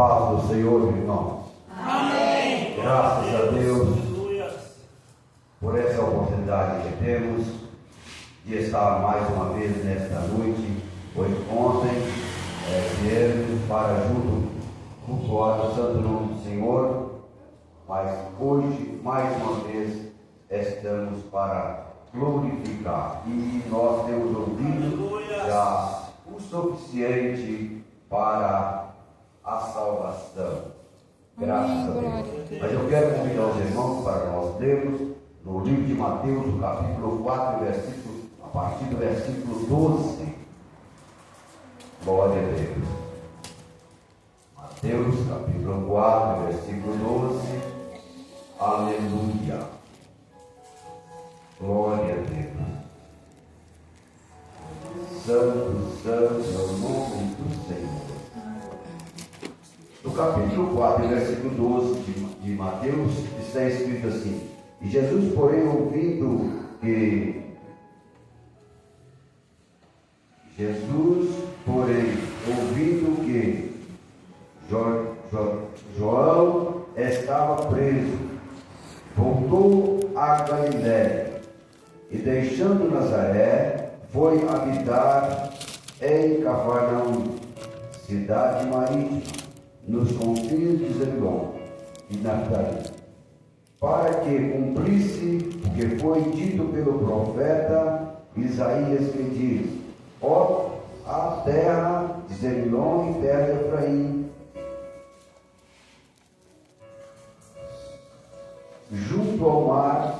paz do Senhor, irmãos. Amém. Graças a Deus por essa oportunidade que temos de estar mais uma vez nesta noite. Ontem viemos para junto cultuar o santo nome do Senhor, mas hoje mais uma vez estamos para glorificar, e nós temos ouvido já o suficiente para a salvação. Graças a Deus. Mas eu quero convidar os irmãos para nós lermos no livro de Mateus, no capítulo 4, a partir do versículo 12. Glória a Deus. Mateus, capítulo 4, versículo 12. Aleluia. Glória a Deus. Santo, santo é o nome do Senhor. No capítulo 4, versículo 12 de Mateus, está escrito assim: E Jesus, porém, ouvindo que João estava preso, voltou a Galiléia, e deixando Nazaré, foi habitar em Cafarnaum, cidade marítima, nos confins de Zebulon e Naftali, para que cumprisse o que foi dito pelo profeta Isaías, que diz: Ó, a terra de Zebulon e terra de Efraim, junto ao mar,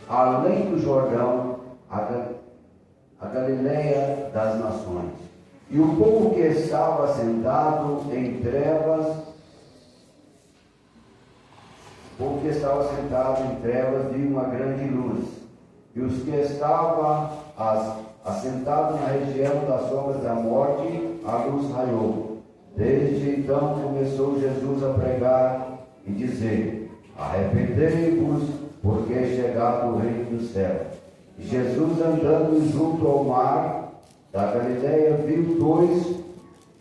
além do Jordão, a Galileia das nações. E o povo que estava sentado em trevas, viu uma grande luz. E os que estavam assentados na região das sombras da morte, a luz raiou. Desde então começou Jesus a pregar e dizer: Arrependei-vos, porque é chegado o reino dos céus. E Jesus, andando junto ao mar da Galileia, viu dois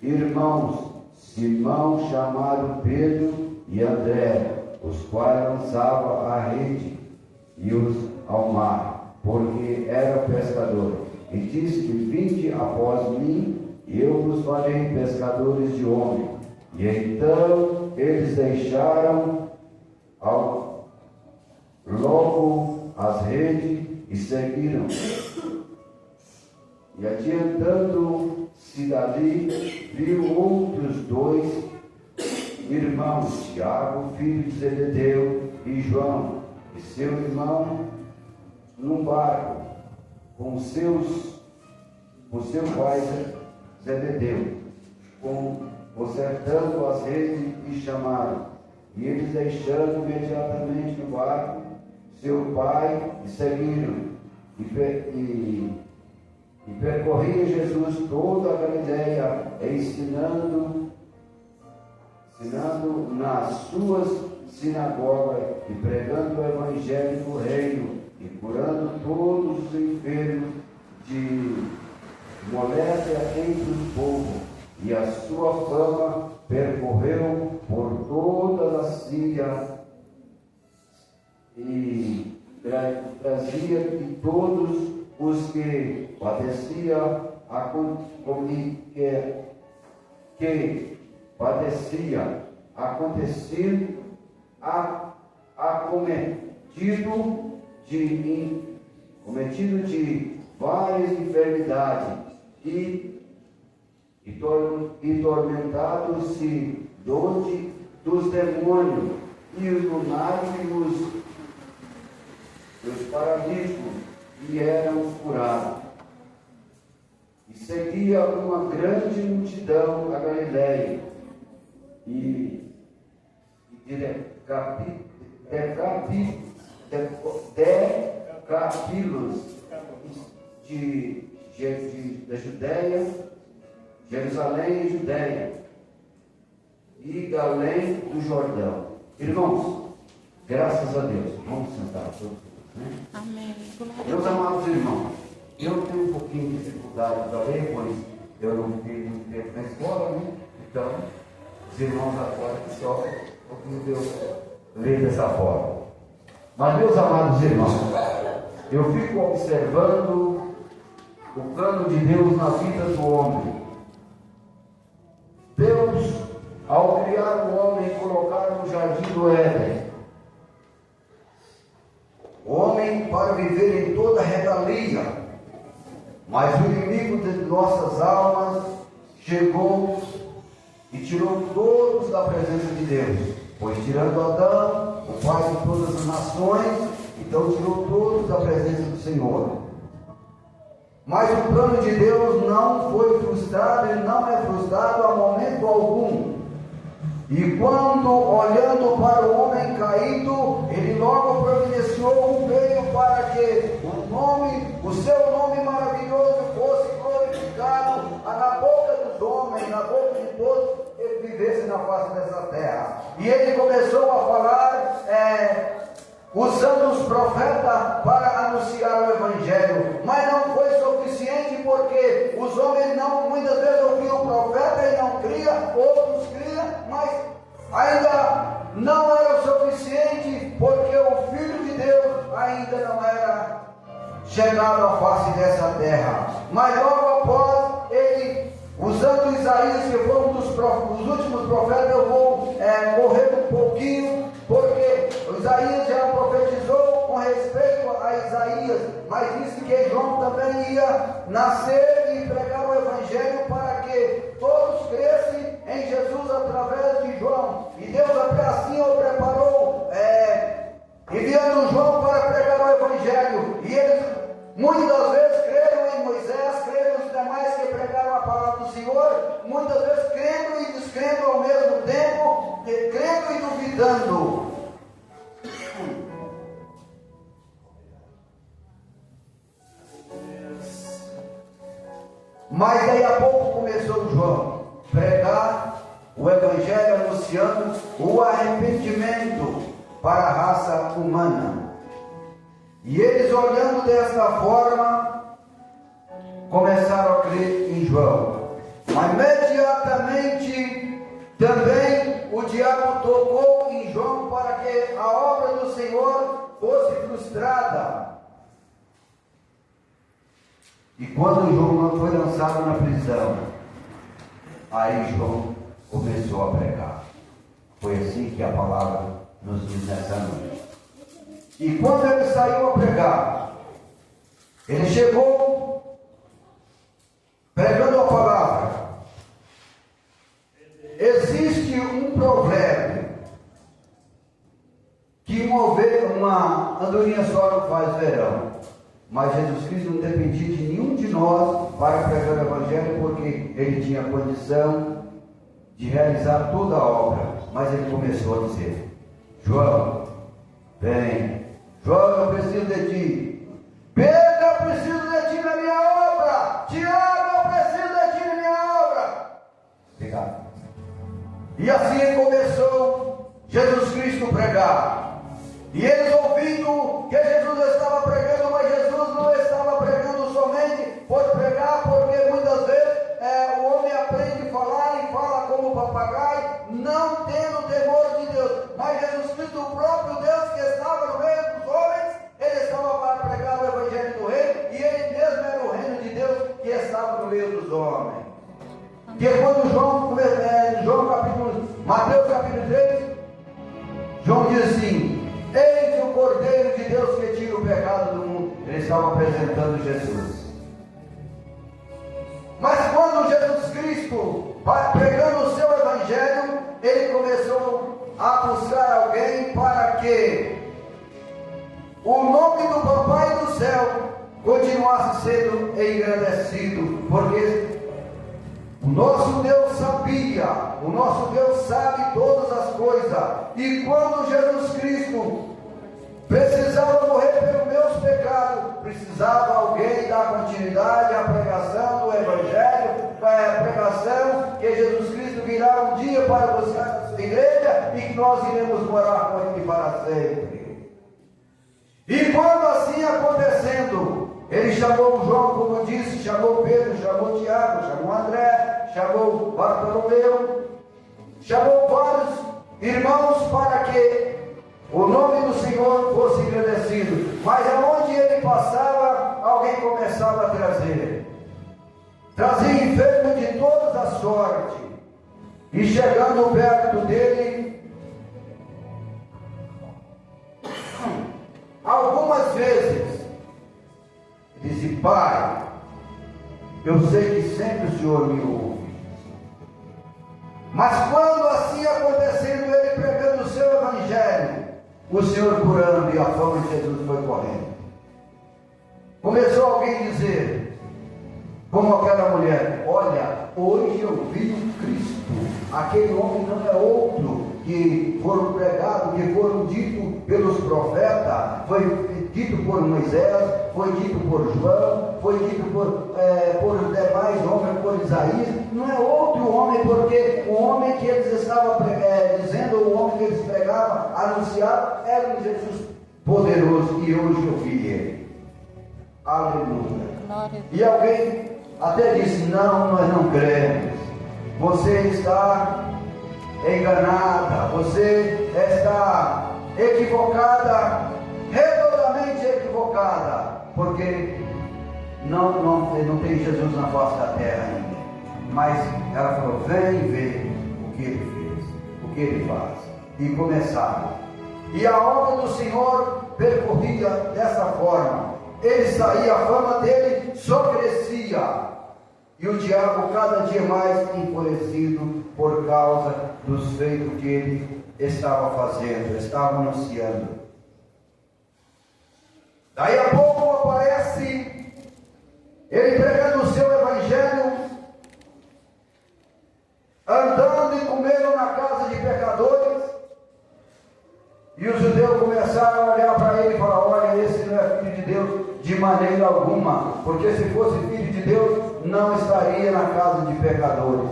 irmãos, Simão, chamado Pedro, e André, os quais lançavam a rede ao mar, porque eram pescadores. E disse: Vinde após mim, e eu vos farei pescadores de homens. E então eles deixaram logo as redes e seguiram. E adiantando-se dali, viu outros dois irmãos, Tiago, filho de Zebedeu, e João, e seu irmão, num barco, com seu pai Zebedeu, consertando as redes, e chamaram. E eles, deixando imediatamente no barco seu pai, e seguiram. E percorria Jesus toda a Galileia, ensinando nas suas sinagogas, e pregando o evangelho do reino, e curando todos os enfermos de moléstia entre o povo. E a sua fama percorreu por toda a Síria, e trazia de todos os que padeciam cometido de várias enfermidades, e tormentados-se dos demônios, e os lunáticos e os paralíticos, e eram curados. E seguia uma grande multidão a Galileia, e decapilos da Judéia, Jerusalém e Judéia, e além do Jordão. Irmãos, graças a Deus, vamos sentar todos. Amém. Meus amados irmãos, eu tenho um pouquinho de dificuldade para ler, pois eu não fiquei muito tempo na escola, né? Então, os irmãos agora que só Deus lê dessa forma. Mas, meus amados irmãos, eu fico observando o plano de Deus na vida do homem. Deus, ao criar o homem e colocar no jardim do Éden, o homem para viver em toda regalia, mas o inimigo de nossas almas chegou e tirou todos da presença de Deus. Pois tirando Adão, o pai de todas as nações, então tirou todos da presença do Senhor. Mas o plano de Deus não foi frustrado, ele não é frustrado a momento algum. E quando, olhando para o homem caído, ele logo providenciou um meio para que o seu nome maravilhoso fosse glorificado na boca dos homens, na boca de todos que vivessem na face dessa terra. E ele começou a falar, usando os profetas para anunciar o Evangelho, mas não foi suficiente, porque os homens muitas vezes ouviam o profeta e não criam, outros criam, mas ainda não era o suficiente, porque o Filho de Deus ainda não era chegado à face dessa terra. Mas logo após ele, usando Isaías, que foi um dos últimos profetas, eu vou correr um pouquinho, porque Isaías já profetizou com respeito a Isaías, mas disse que João também ia nascer e pregar o Evangelho para que todos crescem em Jesus através de João. E Deus assim o preparou, enviando João para pregar o Evangelho. E eles muitas das vezes creram em Moisés, creram nos demais que pregaram a palavra do Senhor, muitas vezes crendo e descrendo ao mesmo tempo, crendo e duvidando. Mas daí a pouco começou João a pregar o Evangelho, anunciando o arrependimento para a raça humana. E eles, olhando desta forma, começaram a crer em João. Mas imediatamente também o diabo tocou em João para que a obra do Senhor fosse frustrada. E quando João foi lançado na prisão, aí João começou a pregar. Foi assim que a palavra nos diz nessa noite. E quando ele saiu a pregar, ele chegou pregando a palavra. Existe um provérbio que uma andorinha só não faz verão. Mas Jesus Cristo não dependia de nenhum de nós para pregar o Evangelho, porque ele tinha condição de realizar toda a obra. Mas ele começou a dizer: João, vem. João, eu preciso de ti. Pedro, eu preciso de ti na minha obra. Tiago, eu preciso de ti na minha obra. Obrigado. E assim começou Jesus Cristo a pregar. E eles, ouvindo que Jesus estava pregando, mas Jesus não estava pregando somente por pregar, porque muitas vezes o homem aprende a falar e fala como papagaio, não tendo temor de Deus. Mas Jesus Cristo, o próprio Deus que estava no meio dos homens, ele estava para pregar o Evangelho do Reino, e ele mesmo era o reino de Deus que estava no meio dos homens. Que quando Mateus capítulo 3, João diz assim: eis o Cordeiro de Deus que tira o pecado do mundo. Ele estava apresentando Jesus. Mas quando Jesus Cristo, pregando o seu Evangelho, ele começou a buscar alguém para que o nome do Papai do céu continuasse sendo engrandecido, porque o nosso Deus sabia, o nosso Deus sabe todas as coisas. E quando Jesus Cristo precisava morrer pelos meus pecados, precisava alguém dar continuidade à pregação do Evangelho, a pregação que Jesus Cristo virá um dia para buscar a sua igreja e que nós iremos morar com Ele para sempre. E quando assim acontecendo, ele chamou João, como disse, chamou Pedro, chamou Tiago, chamou André, chamou Bartolomeu, chamou vários irmãos para que o nome do Senhor fosse engrandecido. Mas aonde ele passava, alguém começava a trazer. Trazia enfermo de todas as sortes. E chegando perto dele, algumas vezes, disse: Pai, eu sei que sempre o Senhor me ouve. Mas quando assim acontecendo, ele pregando o seu evangelho, o Senhor curando, e a fama de Jesus foi correndo. Começou alguém a dizer, como aquela mulher: olha, hoje eu vi o Cristo. Aquele homem não é outro que foram pregados, que foram ditos pelos profetas, foi dito por Moisés, foi dito por João, foi dito por os demais homens, por Isaías. Não é outro homem, porque o homem que eles estavam dizendo, o homem que eles pregavam, anunciavam, era um Jesus poderoso, e hoje eu vi ele. Aleluia. E alguém até disse: não, nós não cremos. Você está enganada, você está equivocada, redondamente equivocada, porque não tem Jesus na face da terra ainda. Mas ela falou: vem ver o que ele fez, o que ele faz. E começaram. E a obra do Senhor percorria dessa forma. Ele saía, a fama dele só crescia. E o diabo cada dia mais enfurecido por causa dos feitos que ele estava fazendo, estava anunciando. Daí a pouco aparece ele pregando o seu evangelho, andando e comendo na casa de pecadores. E os judeus começaram a olhar para ele e falar: olha, esse não é filho de Deus de maneira alguma, porque se fosse filho de Deus, não estaria na casa de pecadores.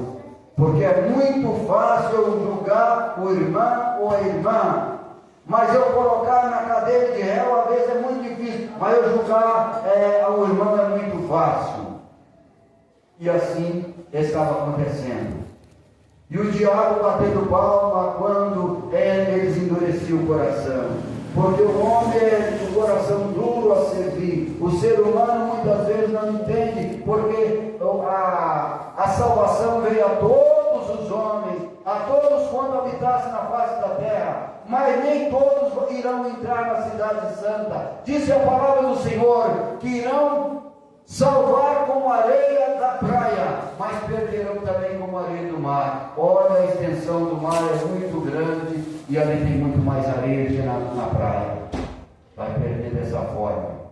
Porque é muito fácil eu julgar o irmão ou a irmã, mas eu colocar na cadeira de réu, às vezes é muito difícil, mas eu julgar o irmão é muito fácil. E assim estava acontecendo. E o diabo batendo palma quando eles endureciam o coração. Porque o homem é de coração duro a servir. O ser humano muitas vezes não entende, porque a salvação veio a todos os homens, a todos quando habitassem na face da terra, mas nem todos irão entrar na cidade santa. Diz a palavra do Senhor que irão salvar como areia da praia, mas perderão também como areia do mar. Olha, a extensão do mar é muito grande e ali tem muito mais areia que na praia. Vai perder dessa forma.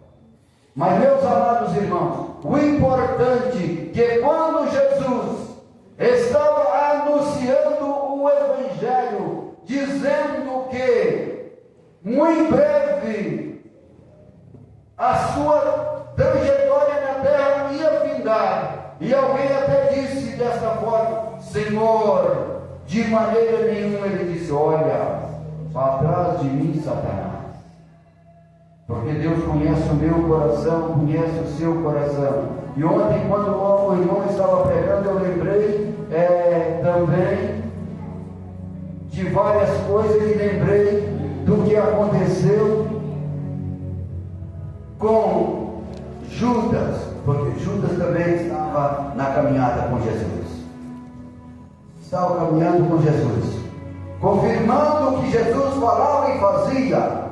Mas, meus amados irmãos, o importante é que quando Jesus estava anunciando o evangelho, dizendo que muito em breve a sua trajetória na terra ia findar, e alguém até disse desta forma: Senhor, de maneira nenhuma. Ele disse: olha, atrás de mim, Satanás. Porque Deus conhece o meu coração, conhece o seu coração. E ontem, quando o irmão estava pregando, eu lembrei também de várias coisas, e lembrei do que aconteceu com Judas, porque Judas também estava na caminhada com Jesus. Estava caminhando com Jesus, confirmando o que Jesus falava e fazia.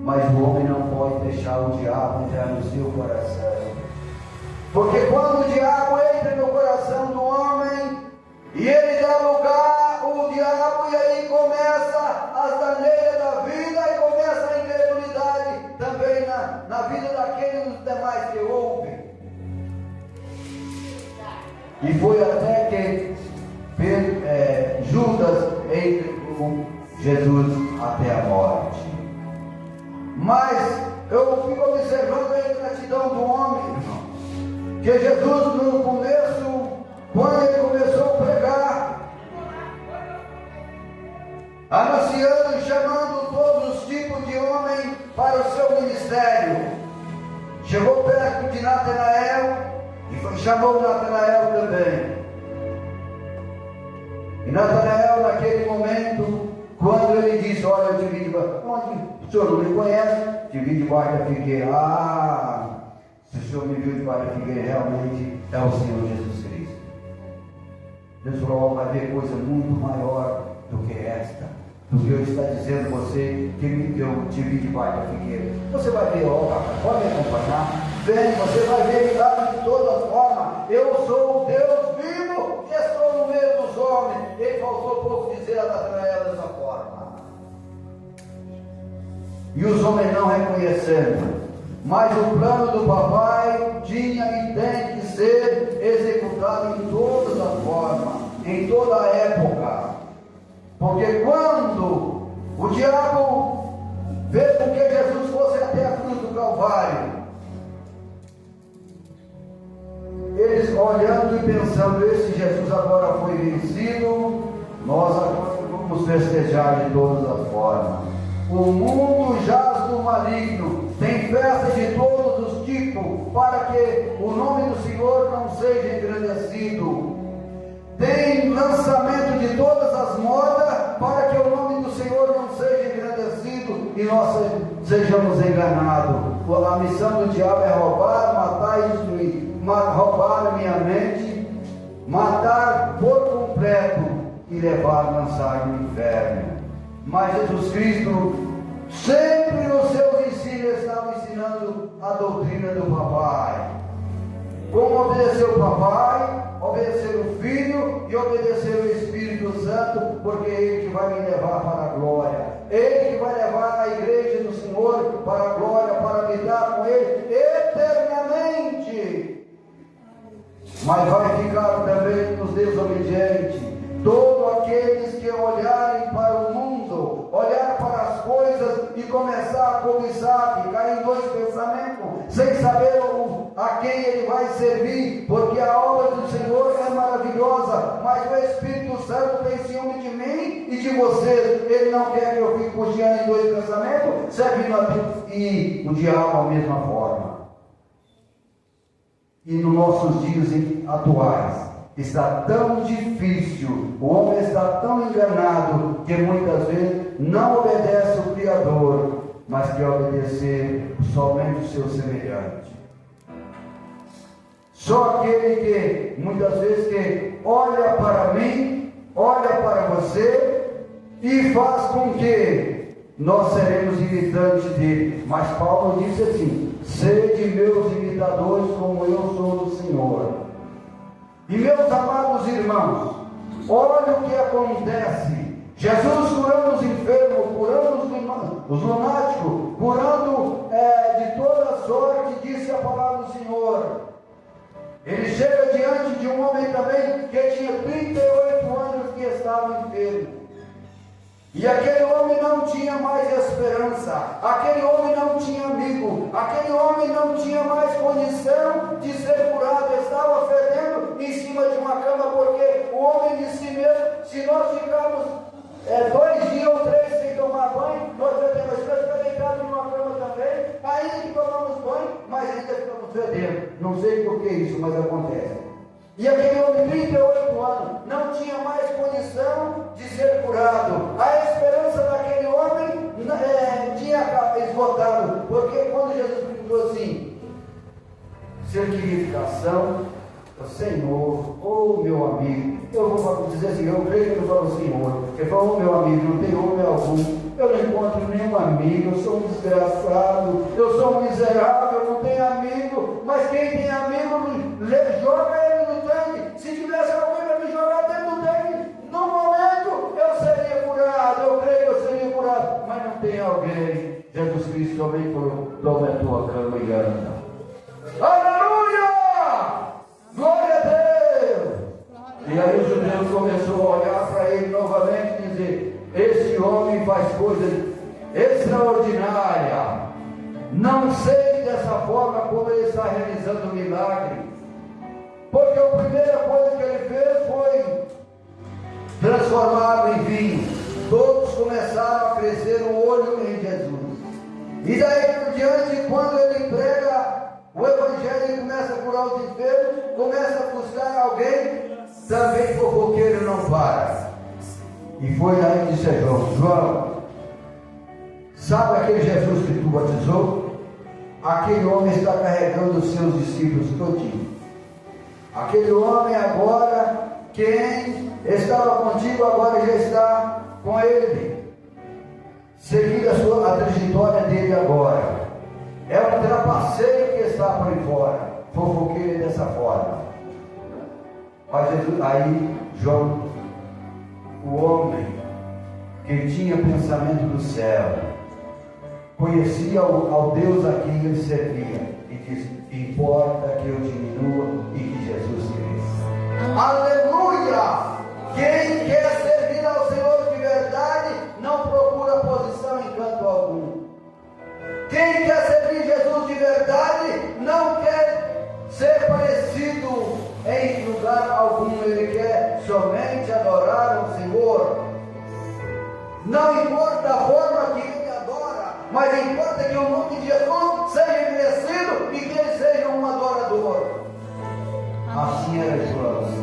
Mas o homem não pode deixar o diabo entrar no seu coração, porque quando o diabo entra no coração do homem e ele dá lugar ao diabo, e aí começa as daneiras da vida, e começa a incredulidade também na vida daqueles demais que ouvem. E foi até que Judas entre com Jesus até a morte. Mas eu fico observando a ingratidão do homem, irmão. Que Jesus, no começo, quando ele começou a pregar, anunciando e chamando todos os tipos de homens para o seu ministério, chegou perto de Natanael e chamou Natanael também. O senhor não me conhece, te vi debaixo da figueira. Ah, se o senhor me viu debaixo da figueira, realmente é o Senhor Jesus Cristo. Deus falou, vai ver coisa muito maior do que esta. Do que eu está dizendo a você que eu te vi debaixo da figueira. Você vai ver, pode me acompanhar. Vem, você vai ver milagre de todas formas. Eu sou o Deus vivo que estou no meio dos homens. Ele faltou pouco dizer a Natanael dessa forma. E os homens não reconhecendo. Mas o plano do papai tinha e tem que ser executado em todas as formas, em toda a época. Porque quando o diabo fez com que Jesus fosse até a cruz do Calvário, eles olhando e pensando, esse Jesus agora foi vencido, nós agora vamos festejar de todas as formas. O mundo jaz do maligno, tem festa de todos os tipos, para que o nome do Senhor não seja engrandecido. Tem lançamento de todas as modas, para que o nome do Senhor não seja engrandecido e nós sejamos enganados. A missão do diabo é roubar, matar e destruir. Roubar a minha mente, matar por completo e lançar no inferno. Mas Jesus Cristo, sempre nos seus ensinos, estava ensinando a doutrina do papai. Como obedecer o papai, obedecer o Filho e obedecer o Espírito Santo, porque é Ele que vai me levar para a glória. Ele que vai levar a igreja do Senhor para a glória, para habitar com Ele eternamente. Mas vai ficar também nos desobedientes. Todos aqueles que olharem para o mundo, olhar para as coisas e começar a cobiçar, ficar em dois pensamentos, sem saber a quem ele vai servir, porque a obra do Senhor é maravilhosa, mas o Espírito Santo tem ciúme de mim e de vocês. Ele não quer que eu fique cocheando em dois pensamentos, servindo a Deus e o diabo da mesma forma. E nos nossos dias atuais, está tão difícil, o homem está tão enganado, que muitas vezes não obedece o Criador, mas quer obedecer somente o seu semelhante. Só aquele que, muitas vezes, que olha para mim, olha para você, e faz com que nós seremos imitantes dele. Mas Paulo disse assim, sede meus imitadores como eu sou do Senhor. E meus amados irmãos, olha o que acontece. Jesus curando os enfermos, curando os lunáticos, curando de toda sorte, disse a palavra do Senhor. Ele chega diante de um homem também que tinha 38 anos que estava enfermo. E aquele homem não tinha mais esperança, aquele homem não tinha amigo, aquele homem não tinha mais condição de ser curado, estava fedendo em cima de uma cama, porque o homem de si mesmo, se nós ficarmos 2 dias ou 3 sem tomar banho, nós devemos ficar deitados numa cama também, ainda que tomamos banho, mas ainda ficamos fedendo. Não sei por que isso, mas acontece. E aquele homem, 38 anos, não tinha mais condição de ser curado. A esperança daquele homem tinha esgotado. Porque quando Jesus perguntou assim, certificação, Senhor, meu amigo, eu vou dizer assim, eu creio que ele falou Senhor. Ele falou, meu amigo, não tem homem algum, eu não encontro nenhum amigo, eu sou um desgraçado, eu sou um miserável, eu não tenho amigo, mas quem tem amigo, joga ele no tanque. Se tivesse alguém para me jogar dentro do tanque, no momento eu seria curado, eu creio que eu seria curado, mas não tem alguém. Jesus Cristo também falou, toma a tua cama e anda. Aleluia! Glória a Deus! E aí os judeus começaram a olhar para ele novamente e dizer, esse homem faz coisas extraordinárias. Não sei dessa forma como ele está realizando o milagre. Porque a primeira coisa que ele fez foi transformar água em vinho. Todos começaram a crescer o olho em Jesus. E daí por diante, quando ele prega o Evangelho e começa a curar os enfermos, começa a buscar alguém, também fofoqueiro não para. E foi aí que disse a João, Sabe aquele Jesus que tu batizou? Aquele homem está carregando os seus discípulos todinho. Aquele homem agora, quem estava contigo agora já está com ele. Seguindo a trajetória dele agora. É um trapaceiro que está por aí fora, fofoqueiro dessa forma. Mas Jesus, aí João, o homem que tinha pensamento do céu, conhecia ao Deus a quem ele servia, e disse: importa que eu diminua e que Jesus cresça. Aleluia! Quem quer servir ao Senhor de verdade não procura posição em canto algum. Quem quer servir Jesus de verdade não quer ser parecido em lugar algum. Ele quer somente adorar o Senhor. Não importa a forma que ele adora, mas importa que o nome de Jesus seja engrandecido e que ele seja um adorador. Assim era Jesus.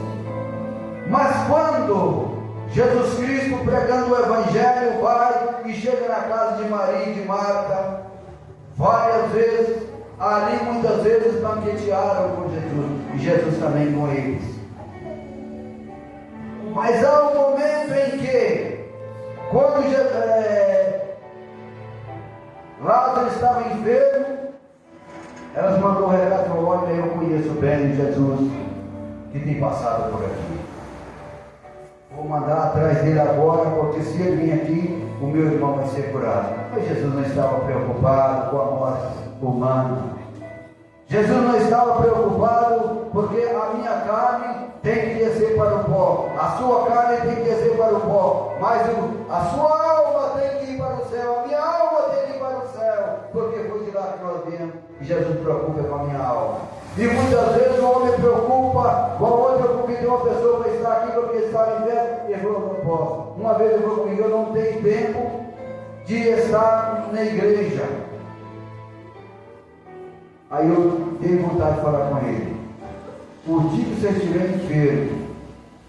Mas quando Jesus Cristo, pregando o Evangelho, vai e chega na casa de Maria e de Marta, várias vezes, ali muitas vezes banquetearam com Jesus, e Jesus também com eles. Mas há um momento em que, quando Lázaro estava enfermo, elas mandou um recado e falou: olha, eu conheço bem Jesus que tem passado por aqui. Vou mandar atrás dele agora, porque se ele vir aqui, o meu irmão vai ser curado. Mas Jesus não estava preocupado com a morte humana. Jesus não estava preocupado, porque a minha carne tem que descer para o pó, a sua carne tem que descer para o pó, mas a sua alma tem que ir para o céu, a minha alma tem que ir para o céu, porque foi de lá que nós viemos, e Jesus preocupa com a minha alma. E muitas vezes o homem preocupa com a outra, porque tem uma pessoa que está aqui porque está enfermo, e ele falou: não posso. Uma vez ele falou comigo: eu não tenho tempo de estar na igreja. Aí eu dei vontade de falar com ele: o dia que você estiver enfermo,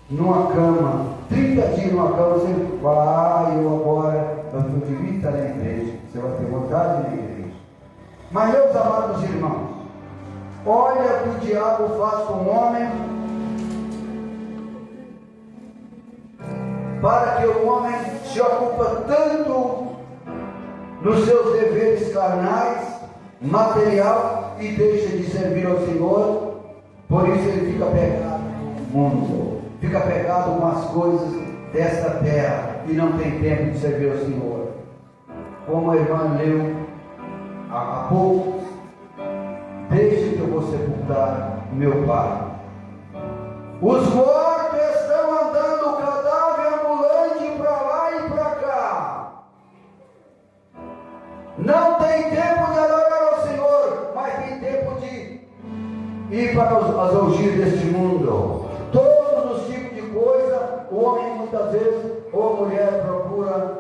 numa cama, 30 dias numa cama, você fala: eu agora, eu devia estar na igreja. Você vai ter vontade de ir na igreja. Mas, meus amados irmãos, olha o que o diabo faz com o homem, para que o homem se ocupa tanto nos seus deveres carnais, material, e deixa de servir ao Senhor. Por isso ele fica pegado no mundo, fica pegado com as coisas desta terra e não tem tempo de servir ao Senhor. Como a irmã leu há pouco: deixe que eu vou sepultar meu pai. Os mortos estão andando cadáver ambulante para lá e para cá. Não tem tempo de adorar ao Senhor, mas tem tempo de ir para as orgias deste mundo. Todos os tipos de coisa, o homem muitas vezes, ou a mulher, procura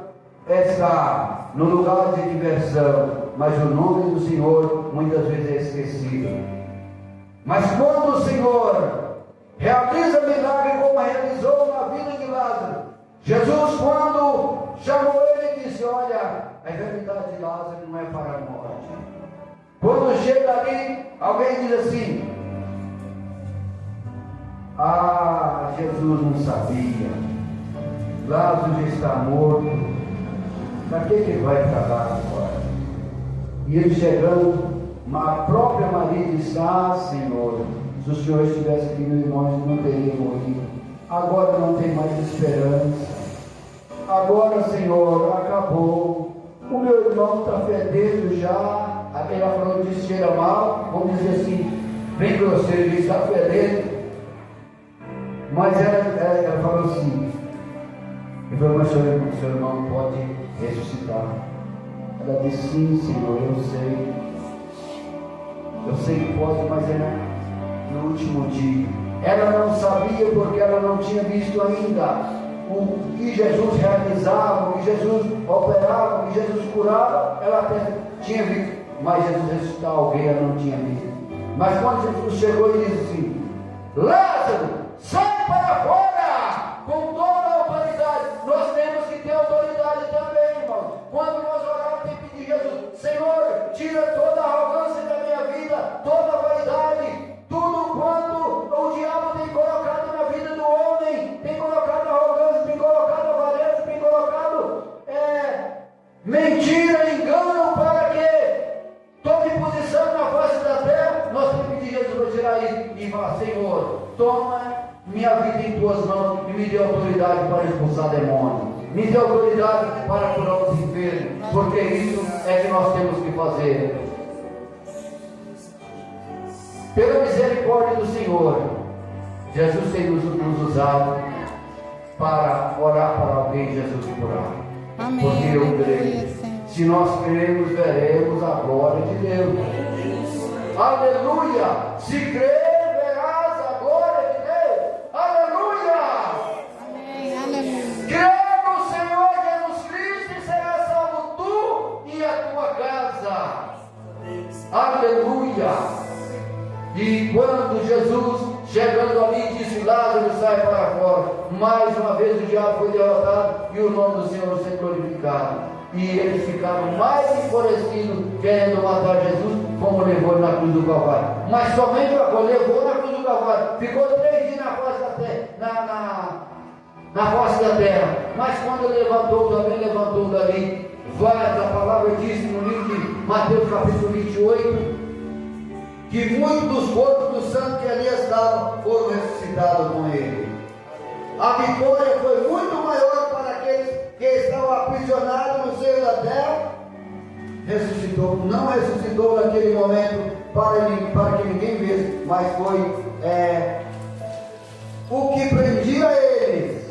estar no lugar de diversão, mas o nome do Senhor muitas vezes é esquecido. Mas quando o Senhor realiza milagre como realizou na vida de Lázaro, Jesus, quando chamou ele, disse: olha, a enfermidade de Lázaro não é para a morte. Quando chega ali, alguém diz assim: ah, Jesus não sabia, Lázaro já está morto, para que ele vai para lá agora? E ele chegando, a própria Maria disse: ah, Senhor, se o Senhor estivesse aqui, meu irmão não teria morrido. Agora não tem mais esperança. Agora, Senhor, acabou. O meu irmão está fedendo já. Aquele ela falou: disse, cheira mal. Vamos dizer assim, bem grosseiro, ele está fedendo. Mas ela falou assim: ele falou: mas seu irmão pode ressuscitar. Ela disse: sim, Senhor, eu sei. Eu sei que pode, mas é no último dia. Ela não sabia, porque ela não tinha visto ainda o que Jesus realizava, o que Jesus operava, o que Jesus curava. Ela até tinha visto, mas Jesus ressuscitar alguém ela não tinha visto. Mas quando Jesus chegou e disse assim: Lázaro, sai para fora! Com toda a autoridade. Nós temos que ter autoridade também, irmão. Quando nós oramos, tem que pedir minha vida em tuas mãos e me dê autoridade para expulsar demônios. Me dê autoridade para curar os enfermos, porque isso é que nós temos que fazer. Pela misericórdia do Senhor, Jesus tem nos usado para orar para alguém, Jesus curar. Amém. Porque eu Aleluia, creio. Senhor. Se nós cremos, veremos a glória de Deus. Aleluia! Se crer, verás a glória de Deus. Aleluia! Amém. Aleluia. Crê no Senhor Jesus Cristo e serás salvo tu e a tua casa. Aleluia! E quando Jesus, chegando ali, disse: Lázaro, sai para fora. Mais uma vez o diabo foi derrotado e o nome do Senhor foi glorificado. E eles ficaram mais enfurecidos, querendo matar Jesus, como levou na cruz do Calvário. Mas somente levou na cruz do Calvário. Ficou 3 dias na face da terra. Na face da terra. Mas quando ele levantou, também levantou dali. A palavra diz no livro de Mateus capítulo 28, que muitos dos corpos dos santos que ali estavam foram ressuscitados com ele. A vitória foi muito maior para aqueles que estavam aprisionados no seio da terra. Ressuscitou, não ressuscitou naquele momento para que ninguém visse, mas foi o que prendia eles.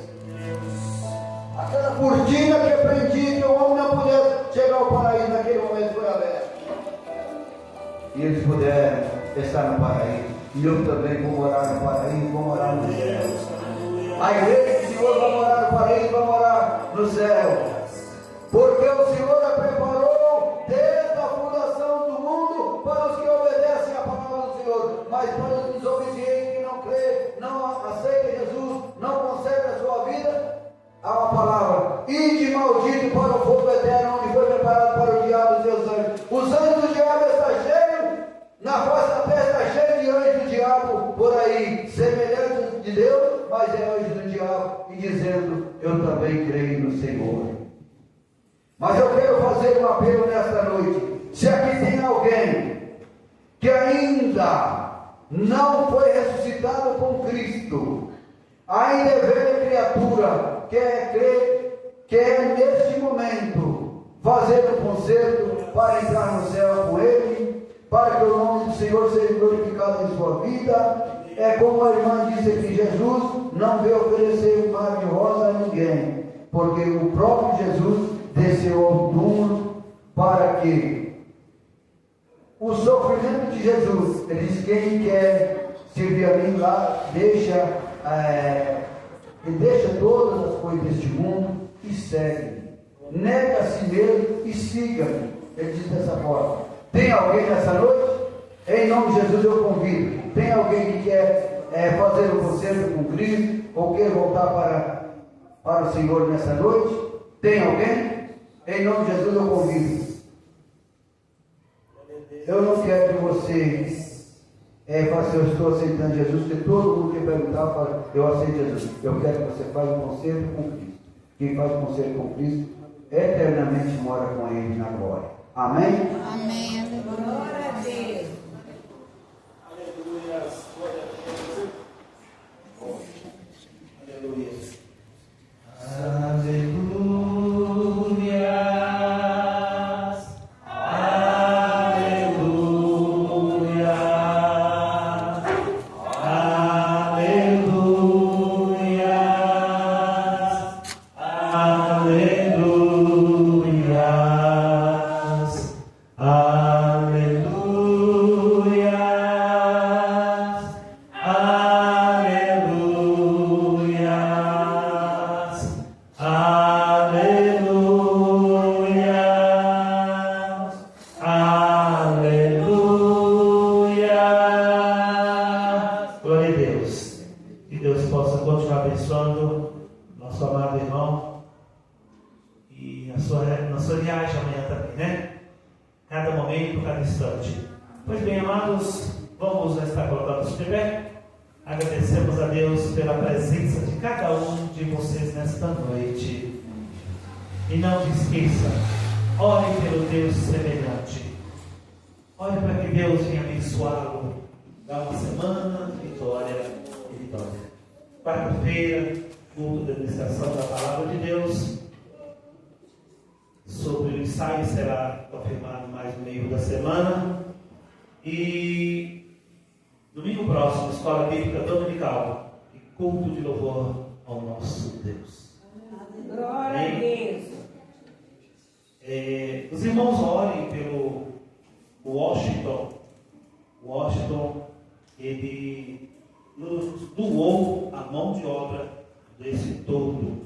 Aquela cortina que prendia, que o homem não pudesse chegar ao paraíso, naquele momento foi aberto. E eles puderam estar no paraíso. E eu também vou morar no paraíso, vou morar no céu. A igreja do Senhor vai morar no paraíso, vai morar no céu. Porque o Senhor a preparou desde a fundação do mundo para os que obedecem à palavra do Senhor. Mas para os desobedientes que não creem, não aceitam Jesus, não conseguem a sua vida, há uma palavra: ide maldito para o fogo eterno, onde foi preparado para o diabo e seus anjos. Os anjos do diabo estão cheios, na face da terra está cheio de anjos do diabo por aí, semelhantes de Deus, mas é anjo do diabo, e dizendo: eu também creio no Senhor. Mas eu quero fazer um apelo nesta noite. Se aqui tem alguém que ainda não foi ressuscitado com Cristo, ainda é velha criatura, quer neste momento fazer um concerto para entrar no céu com Ele, para que o nome do Senhor seja glorificado em sua vida, é como a irmã disse aqui: Jesus não veio oferecer um mar de rosa a ninguém, porque o próprio Jesus desceu ao túmulo para que o sofrimento de Jesus, ele diz: quem quer servir a mim lá, deixa todas as coisas deste mundo e segue-me. Nega a si mesmo e siga-me. Ele diz dessa forma. Tem alguém nessa noite? Em nome de Jesus eu convido. Tem alguém que quer fazer o concerto com Cristo ou quer voltar para o Senhor nessa noite? Tem alguém? Em nome de Jesus eu convido. Eu não quero que você faça: eu estou aceitando Jesus, porque todo mundo que perguntar fala: eu aceito Jesus. Eu quero que você faça um concerto com Cristo. Quem faz um concerto com Cristo eternamente mora com Ele na glória. Amém? Amém. Glória a Deus. Aleluia. Aleluia. Agradecemos a Deus pela presença de cada um de vocês nesta noite. E não se esqueça, ore pelo Deus semelhante. Ore para que Deus venha abençoá-lo. Dá uma semana de vitória e vitória. quarta-feira, culto da administração da Palavra de Deus. Sobre o ensaio será confirmado mais no meio da semana. E domingo próximo, Escola Bíblica Dominical e culto de louvor ao nosso Deus. Glória a Deus. Os irmãos orem pelo Washington. Ele nos doou a mão de obra desse todo.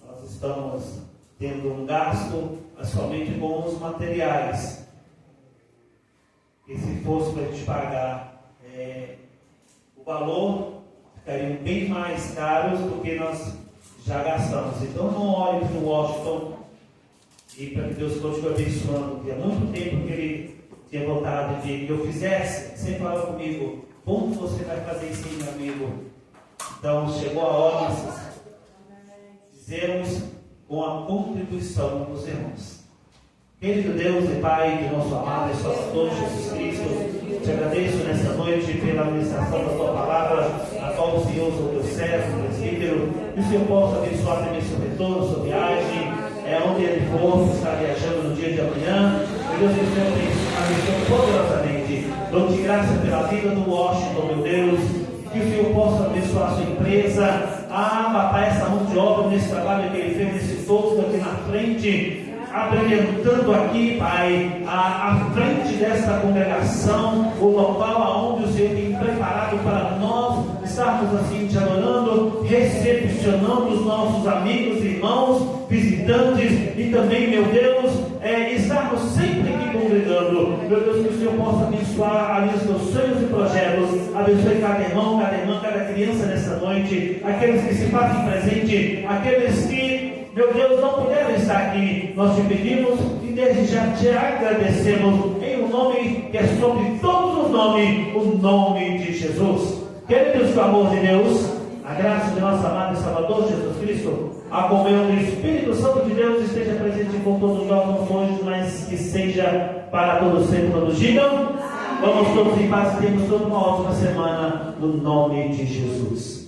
Nós estamos tendo um gasto somente com os materiais. E se fosse para a gente pagar o valor, ficariam bem mais caros do que nós já gastamos. Então não olhe para o Washington e para que Deus continue abençoando, porque há muito tempo que ele tinha vontade de que eu fizesse, sempre falava comigo, como você vai fazer isso, meu amigo? Então chegou a hora de dizermos com a contribuição dos irmãos. Querido Deus e Pai de nosso amado e Salvador Jesus Cristo, te agradeço nessa noite pela administração da tua palavra, a qual o Senhor usa o teu servo, o presbítero, que o Senhor possa abençoar também seu retorno, sua viagem, onde ele for, está viajando no dia de amanhã. Meu Deus, que o Senhor abençoe poderosamente. Dou-te graça pela vida do Washington, meu Deus, que o Senhor possa abençoar a sua empresa. Papai, essa mão de obra nesse trabalho que ele fez, nesse todo aqui na frente, abrilhantando aqui, Pai, à frente desta congregação, o local onde o Senhor tem preparado para nós estarmos assim te adorando, recepcionando os nossos amigos, irmãos, visitantes e também, meu Deus, estarmos sempre aqui congregando. Meu Deus, que o Senhor possa abençoar ali os teus sonhos e projetos. Abençoe cada irmão, cada irmã, cada criança nessa noite, aqueles que se fazem presente, aqueles que, meu Deus, não puderam estar aqui. Nós te pedimos e desde já te agradecemos em um nome que é sobre todos os nomes, o nome de Jesus. Queridos, com o amor de Deus, a graça de nosso amado e Salvador Jesus Cristo, a comunhão do Espírito Santo de Deus esteja presente com todos nós, não hoje, mas que seja para todos sempre. Todos digam, vamos todos em paz e temos toda uma ótima semana no nome de Jesus.